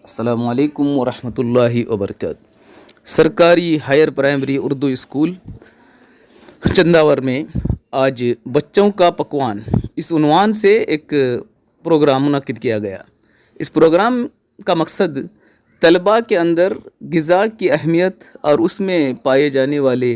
अस्सलामु अलैकुम वरहमतुल्लाहि वबरकातुहू। सरकारी higher primary Urdu school Chandavar में आज बच्चों का पकवान इस उन्वान से एक प्रोग्राम मुनक्किद किया गया। इस प्रोग्राम का मकसद तलबा के अंदर ग़िज़ा की अहमियत और उसमें पाए जाने वाले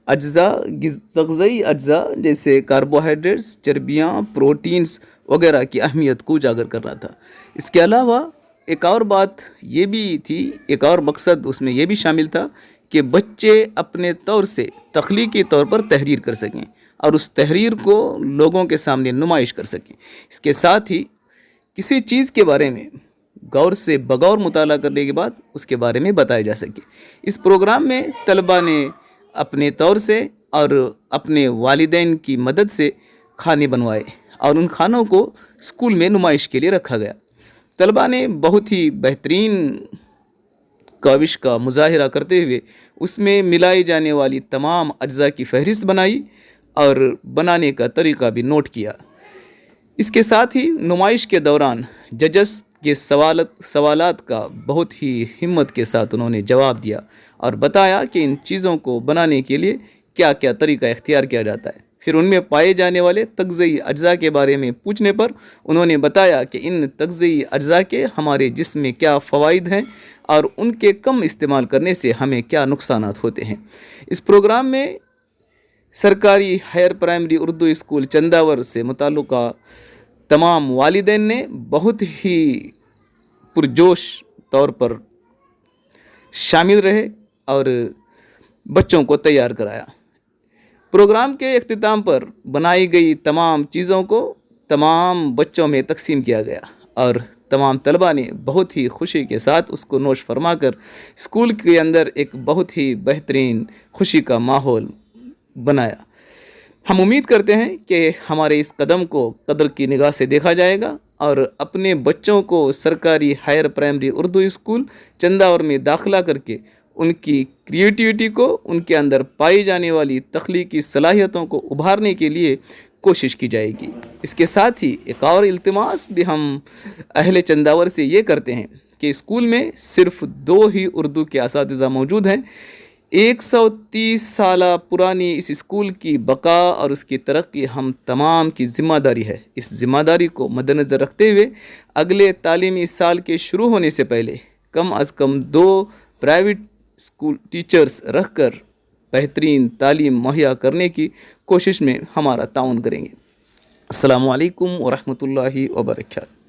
तग़ज़ी अज्जा जैसे कार्बोहाइड्रेट्स, चर्बियाँ, प्रोटीन्स वगैरह की अहमियत को उजागर कर रहा था। इसके अलावा एक और बात ये भी थी, एक और मकसद उसमें ये भी शामिल था कि बच्चे अपने तौर से तख्लीकी तौर पर तहरीर कर सकें और उस तहरीर को लोगों के सामने नुमाइश कर सकें। इसके साथ ही किसी चीज़ के बारे में गौर से बगौर मुताला करने के बाद उसके बारे में बताया जा सके। इस प्रोग्राम में तलबा ने अपने तौर से और अपने वालिदैन की मदद से खाने बनवाए और उन खानों को स्कूल में नुमाइश के लिए रखा गया। तलबा ने बहुत ही बेहतरीन काविश का मुजाहिरा करते हुए उसमें मिलाई जाने वाली तमाम अज्जा की फहरिस्त बनाई और बनाने का तरीक़ा भी नोट किया। इसके साथ ही नुमाइश के दौरान जजस के सवालात का बहुत ही हिम्मत के साथ उन्होंने जवाब दिया और बताया कि इन चीज़ों को बनाने के लिए क्या क्या तरीक़ा इख्तियार किया जाता है। फिर उनमें पाए जाने वाले तग़ज़ी अज्जा के बारे में पूछने पर उन्होंने बताया कि इन तग़ज़ी अज्जा के हमारे जिस्म में क्या फ़वाइद हैं और उनके कम इस्तेमाल करने से हमें क्या नुकसानात होते हैं। इस प्रोग्राम में सरकारी higher primary Urdu school Chandavar से मुताल्लिक़ा तमाम वालिदैन ने बहुत ही पुरजोश तौर पर शामिल रहे और बच्चों को तैयार कराया। प्रोग्राम के इख्तिताम पर बनाई गई तमाम चीज़ों को तमाम बच्चों में तकसीम किया गया और तमाम तलबा ने बहुत ही खुशी के साथ उसको नोश फरमा कर स्कूल के अंदर एक बहुत ही बेहतरीन खुशी का माहौल बनाया। हम उम्मीद करते हैं कि हमारे इस कदम को कदर की निगाह से देखा जाएगा और अपने बच्चों को सरकारी higher primary Urdu school Chandavar में दाखिला करके उनकी क्रिएटिविटी को, उनके अंदर पाई जाने वाली तख्लीकी सलाहियतों को उभारने के लिए कोशिश की जाएगी। इसके साथ ही एक और इल्तिमास भी हम अहले चंदावर से ये करते हैं कि स्कूल में सिर्फ़ 2 ही उर्दू के असातिज़ा मौजूद हैं। 130 साल पुरानी इस स्कूल की बका और उसकी तरक्की हम तमाम की ज़िम्मेदारी है। इस ज़िम्मेदारी को मद्देनज़र रखते हुए अगले तालीमी साल के शुरू होने से पहले कम अज़ कम 2 प्राइवेट स्कूल टीचर्स रखकर बेहतरीन तालीम मुहैया करने की कोशिश में हमारा ताउन करेंगे। अस्सलामु अलैकुम वरहमतुल्लाहि वबरकातुहू।